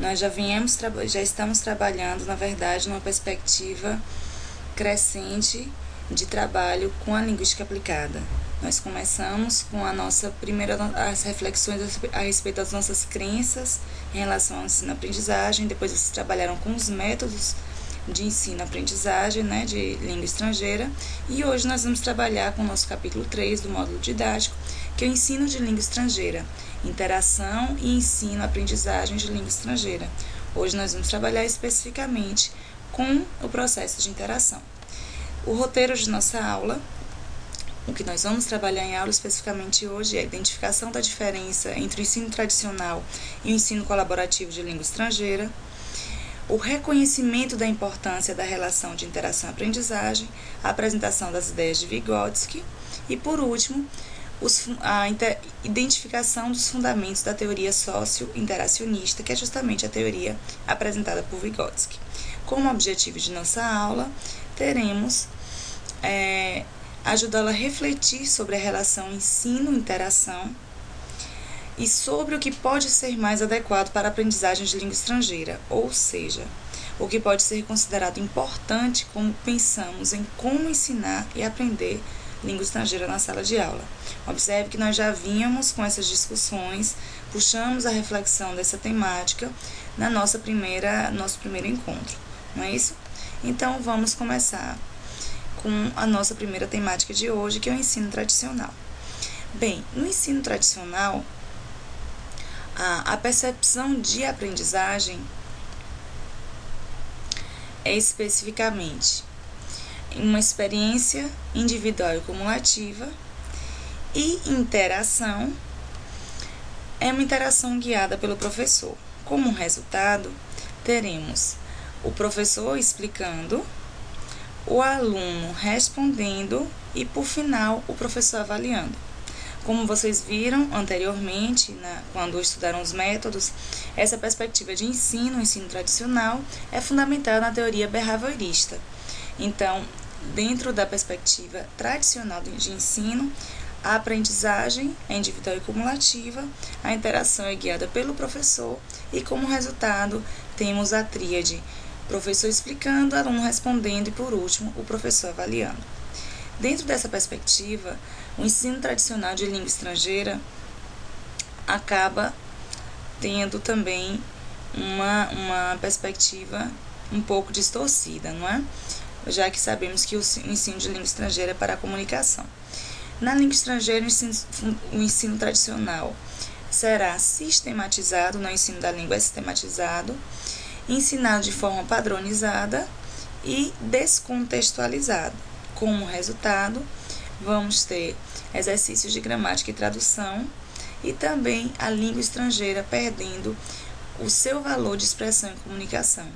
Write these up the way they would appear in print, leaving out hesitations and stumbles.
nós já estamos trabalhando, na verdade, numa perspectiva crescente de trabalho com a linguística aplicada. Nós começamos com as reflexões a respeito das nossas crenças em relação ao ensino-aprendizagem, depois vocês trabalharam com os métodos de ensino-aprendizagem, de língua estrangeira, e hoje nós vamos trabalhar com o nosso capítulo 3 do módulo didático, que é o ensino de língua estrangeira, interação e ensino-aprendizagem de língua estrangeira. Hoje nós vamos trabalhar especificamente com o processo de interação. O roteiro de nossa aula, o que nós vamos trabalhar em aula especificamente hoje é a identificação da diferença entre o ensino tradicional e o ensino colaborativo de língua estrangeira, o reconhecimento da importância da relação de interação-aprendizagem, a apresentação das ideias de Vygotsky e, por último, a identificação dos fundamentos da teoria socio-interacionista, que é justamente a teoria apresentada por Vygotsky. Como objetivo de nossa aula, teremos ajudá-la a refletir sobre a relação ensino-interação e sobre o que pode ser mais adequado para a aprendizagem de língua estrangeira, ou seja, o que pode ser considerado importante como pensamos em como ensinar e aprender língua estrangeira na sala de aula. Observe que nós já vínhamos com essas discussões, puxamos a reflexão dessa temática na nosso primeiro encontro, não é isso? Então, vamos começar com a nossa primeira temática de hoje, que é o ensino tradicional. Bem, no ensino tradicional, a percepção de aprendizagem é especificamente uma experiência individual e cumulativa, e interação é uma interação guiada pelo professor. Como resultado, teremos o professor explicando, o aluno respondendo e, por final, o professor avaliando. Como vocês viram anteriormente, quando estudaram os métodos, essa perspectiva de ensino, o ensino tradicional, é fundamentada na teoria behaviorista. Então, dentro da perspectiva tradicional de ensino, a aprendizagem é individual e cumulativa, a interação é guiada pelo professor e, como resultado, temos a tríade professor explicando, aluno respondendo e, por último, o professor avaliando. Dentro dessa perspectiva, o ensino tradicional de língua estrangeira acaba tendo também uma perspectiva um pouco distorcida, não é? Já que sabemos que o ensino de língua estrangeira é para a comunicação. Na língua estrangeira, o ensino tradicional será sistematizado, o ensino da língua é sistematizado, ensinado de forma padronizada e descontextualizado. Como resultado, vamos ter exercícios de gramática e tradução e também a língua estrangeira perdendo o seu valor de expressão e comunicação,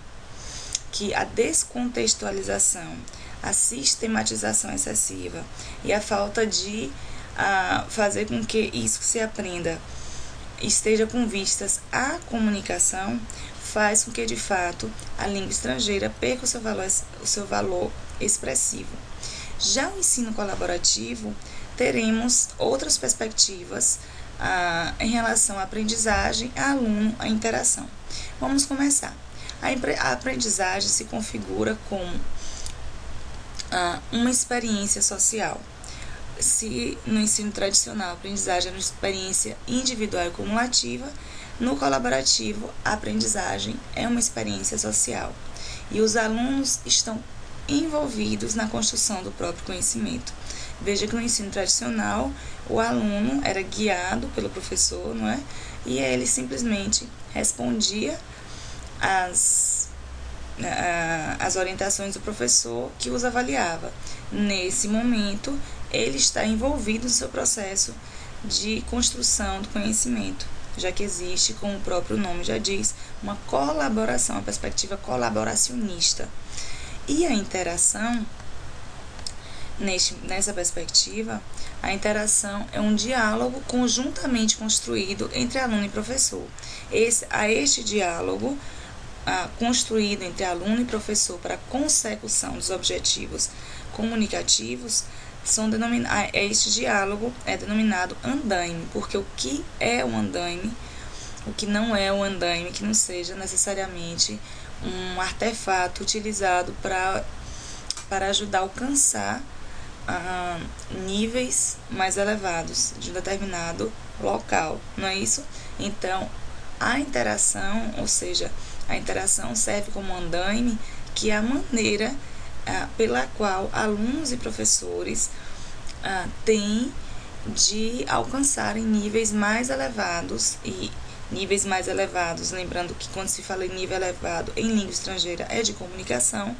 que a descontextualização, a sistematização excessiva e a falta de fazer com que isso que se aprenda esteja com vistas à comunicação, faz com que, de fato, a língua estrangeira perca o seu valor expressivo. Já o ensino colaborativo, teremos outras perspectivas em relação à aprendizagem, a aluno, a interação. Vamos começar. A aprendizagem se configura como uma experiência social. Se no ensino tradicional a aprendizagem é uma experiência individual e cumulativa, no colaborativo a aprendizagem é uma experiência social. E os alunos estão envolvidos na construção do próprio conhecimento. Veja que no ensino tradicional o aluno era guiado pelo professor, não é? E ele simplesmente respondia as orientações do professor que os avaliava. Nesse momento, ele está envolvido no seu processo de construção do conhecimento, já que existe, como o próprio nome já diz, uma colaboração, uma perspectiva colaboracionista. E a interação, nessa perspectiva, a interação é um diálogo conjuntamente construído entre aluno e professor. Este diálogo construído entre aluno e professor para a consecução dos objetivos comunicativos, este diálogo é denominado andaime, porque o que é o andaime? o que não é um andaime, que não seja necessariamente um artefato utilizado para ajudar a alcançar níveis mais elevados de um determinado local, não é isso? Então, a interação, ou seja, a interação serve como andaime, que é a maneira pela qual alunos e professores têm de alcançarem níveis mais elevados. E níveis mais elevados, lembrando que quando se fala em nível elevado em língua estrangeira é de comunicação,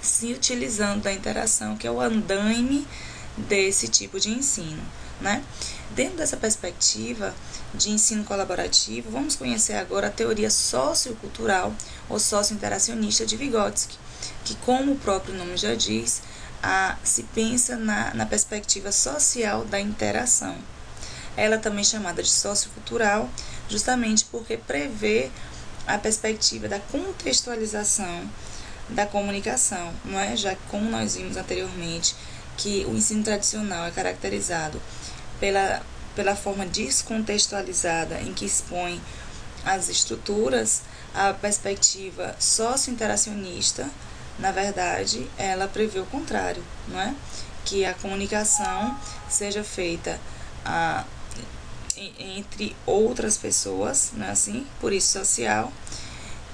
se utilizando da interação, que é o andaime desse tipo de ensino, né? Dentro dessa perspectiva de ensino colaborativo, vamos conhecer agora a teoria sociocultural ou socio-interacionista de Vygotsky, que, como o próprio nome já diz, se pensa na perspectiva social da interação. Ela também é chamada de sociocultural, justamente porque prevê a perspectiva da contextualização da comunicação, não é? Já que, como nós vimos anteriormente, que o ensino tradicional é caracterizado pela forma descontextualizada em que expõe as estruturas, a perspectiva socio-interacionista, na verdade, ela prevê o contrário, não é? Que a comunicação seja feita entre outras pessoas, não é assim? Por isso social,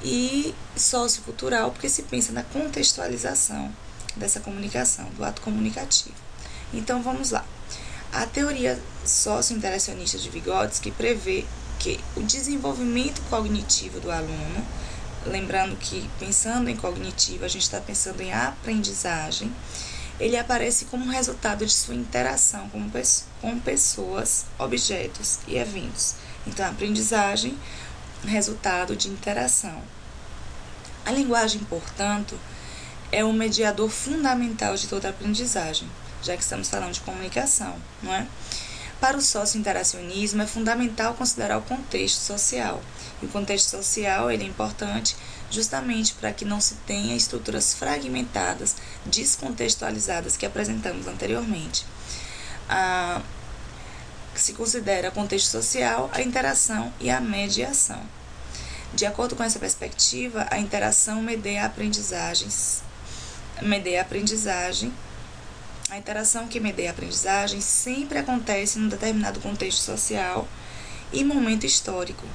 e sociocultural, porque se pensa na contextualização dessa comunicação, do ato comunicativo. Então, vamos lá. A teoria socio-interacionista de Vygotsky prevê que o desenvolvimento cognitivo do aluno, lembrando que, pensando em cognitivo, a gente está pensando em aprendizagem, ele aparece como resultado de sua interação com pessoas, objetos e eventos. Então, a aprendizagem, resultado de interação. A linguagem, portanto, é um mediador fundamental de toda a aprendizagem, já que estamos falando de comunicação, não é? Para o socio-interacionismo, é fundamental considerar o contexto social. E o contexto social ele é importante justamente para que não se tenha estruturas fragmentadas, descontextualizadas que apresentamos anteriormente. Se considera contexto social, a interação e a mediação. De acordo com essa perspectiva, a interação medeia a aprendizagem. A interação que medeia a aprendizagem sempre acontece em um determinado contexto social e momento histórico.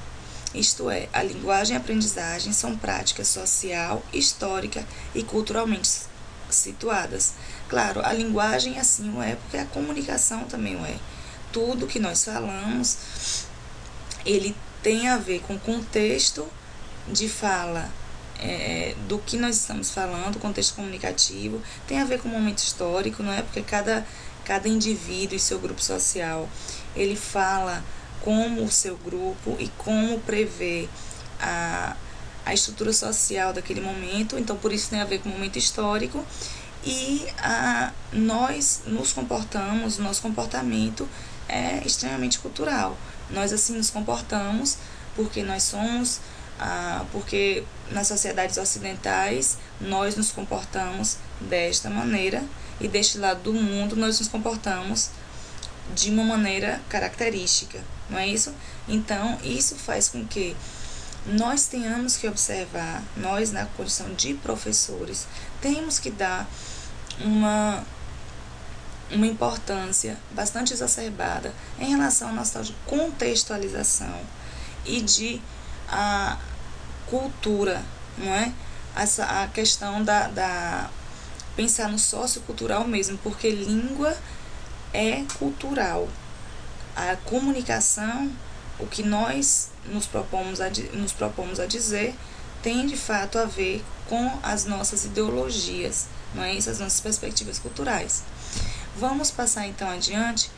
Isto é, a linguagem e a aprendizagem são práticas social, histórica e culturalmente situadas. Claro, a linguagem assim o é, porque a comunicação também o é. Tudo que nós falamos, ele tem a ver com o contexto de fala do que nós estamos falando, o contexto comunicativo, tem a ver com o momento histórico, não é? Porque cada indivíduo e seu grupo social, ele fala como o seu grupo e como prevê a estrutura social daquele momento, então por isso tem a ver com o momento histórico. E nós nos comportamos, nosso comportamento é extremamente cultural. Nós assim nos comportamos porque nós somos, porque nas sociedades ocidentais nós nos comportamos desta maneira e deste lado do mundo nós nos comportamos de uma maneira característica, não é isso? Então, isso faz com que nós tenhamos que observar, nós na condição de professores, temos que dar uma importância bastante exacerbada em relação à nossa contextualização e de cultura, não é? A questão da pensar no sociocultural mesmo, porque língua é cultural. A comunicação, o que nós nos propomos a dizer, tem de fato a ver com as nossas ideologias, não é isso? As nossas perspectivas culturais. Vamos passar então adiante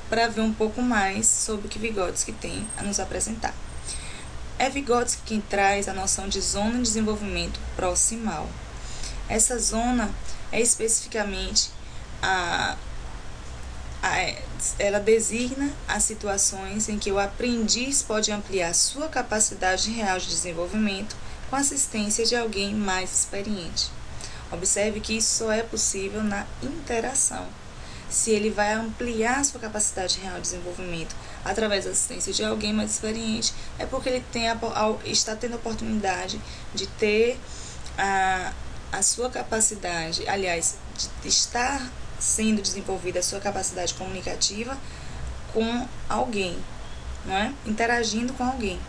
para ver um pouco mais sobre o que Vygotsky tem a nos apresentar. É Vygotsky quem traz a noção de zona de desenvolvimento proximal. Essa zona é especificamente ela designa as situações em que o aprendiz pode ampliar sua capacidade real de desenvolvimento com a assistência de alguém mais experiente. Observe que isso só é possível na interação. Se ele vai ampliar sua capacidade real de desenvolvimento através da assistência de alguém mais experiente, é porque ele está tendo a oportunidade de ter a sua capacidade, aliás, de estar sendo desenvolvida a sua capacidade comunicativa com alguém, não é? Interagindo com alguém.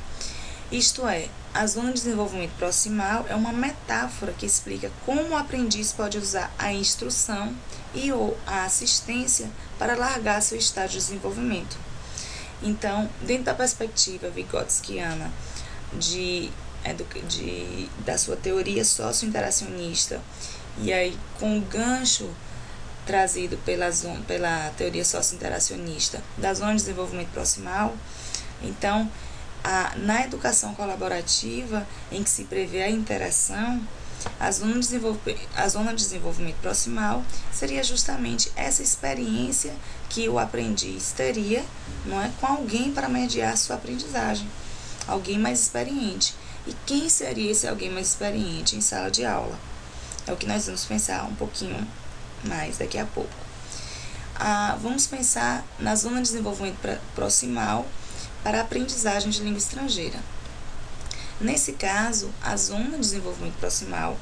Isto é, a zona de desenvolvimento proximal é uma metáfora que explica como o aprendiz pode usar a instrução e ou a assistência para alargar seu estágio de desenvolvimento. Então, dentro da perspectiva vygotskiana da sua teoria socio-interacionista, e aí com o gancho trazido pela teoria socio-interacionista da zona de desenvolvimento proximal, então, na educação colaborativa, em que se prevê a interação, a zona de desenvolvimento proximal seria justamente essa experiência que o aprendiz teria, não é, com alguém para mediar sua aprendizagem, alguém mais experiente. E quem seria esse alguém mais experiente em sala de aula? É o que nós vamos pensar um pouquinho mais daqui a pouco. Vamos pensar na zona de desenvolvimento proximal para a aprendizagem de língua estrangeira. Nesse caso, a zona de desenvolvimento proximal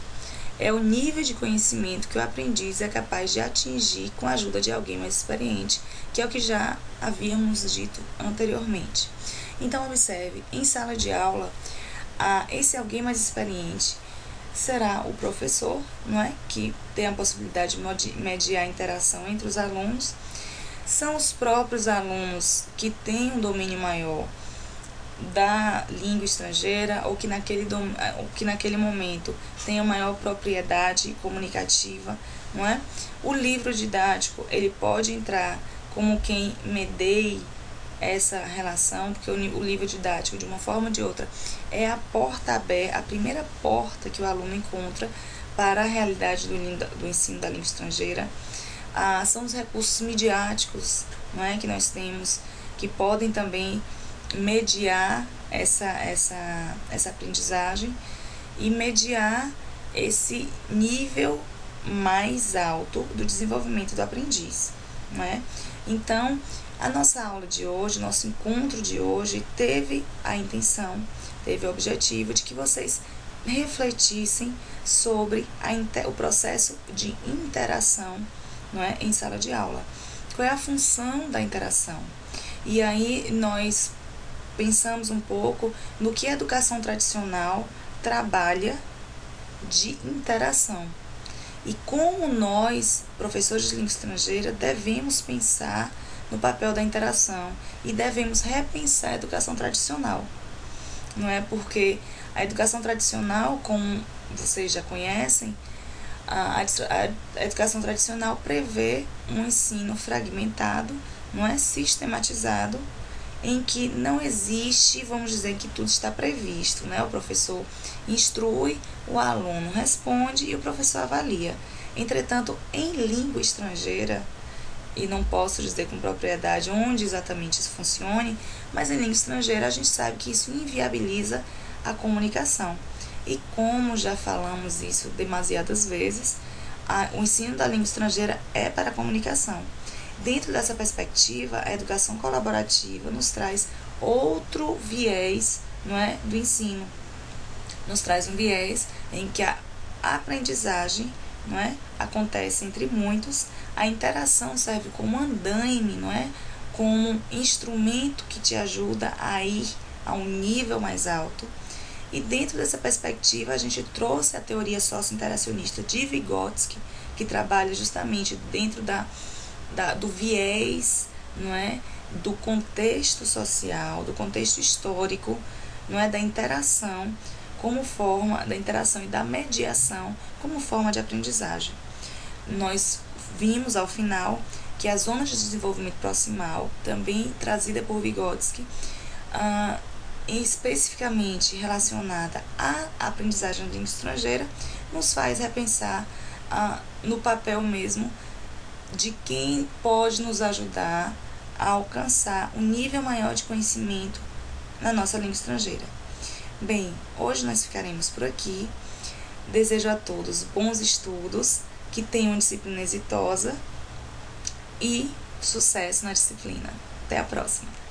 é o nível de conhecimento que o aprendiz é capaz de atingir com a ajuda de alguém mais experiente, que é o que já havíamos dito anteriormente. Então, observe, em sala de aula, esse alguém mais experiente será o professor, não é? Que tem a possibilidade de mediar a interação entre os alunos. São os próprios alunos que têm um domínio maior da língua estrangeira ou que naquele momento tenham maior propriedade comunicativa, não é? O livro didático, ele pode entrar como quem medeie essa relação, porque o livro didático, de uma forma ou de outra, é a porta aberta, a primeira porta que o aluno encontra para a realidade do ensino da língua estrangeira. São os recursos midiáticos, não é, que nós temos, que podem também mediar essa aprendizagem e mediar esse nível mais alto do desenvolvimento do aprendiz, não é? Então, a nossa aula de hoje, nosso encontro de hoje, teve a intenção, teve o objetivo de que vocês refletissem sobre o processo de interação, não é, em sala de aula. Qual é a função da interação? E aí nós pensamos um pouco no que a educação tradicional trabalha de interação e como nós, professores de língua estrangeira, devemos pensar no papel da interação e devemos repensar a educação tradicional, não é? Porque a educação tradicional, como vocês já conhecem, a educação tradicional prevê um ensino fragmentado, não é, sistematizado, em que não existe, vamos dizer, que tudo está previsto, né? O professor instrui, o aluno responde e o professor avalia. Entretanto, em língua estrangeira, e não posso dizer com propriedade onde exatamente isso funcione, mas em língua estrangeira a gente sabe que isso inviabiliza a comunicação. E como já falamos isso demasiadas vezes, o ensino da língua estrangeira é para a comunicação. Dentro dessa perspectiva, a educação colaborativa nos traz outro viés, não é, do ensino. Nos traz um viés em que a aprendizagem, não é, acontece entre muitos, a interação serve como andaime, não é, como instrumento que te ajuda a ir a um nível mais alto. E dentro dessa perspectiva, a gente trouxe a teoria socio-interacionista de Vygotsky, que trabalha justamente dentro do viés, não é, do contexto social, do contexto histórico, não é, da interação como forma da interação e da mediação como forma de aprendizagem. Nós vimos ao final que a zona de desenvolvimento proximal, também trazida por Vygotsky, especificamente relacionada à aprendizagem de língua estrangeira, nos faz repensar no papel mesmo de quem pode nos ajudar a alcançar um nível maior de conhecimento na nossa língua estrangeira. Bem, hoje nós ficaremos por aqui. Desejo a todos bons estudos, que tenham disciplina exitosa e sucesso na disciplina. Até a próxima!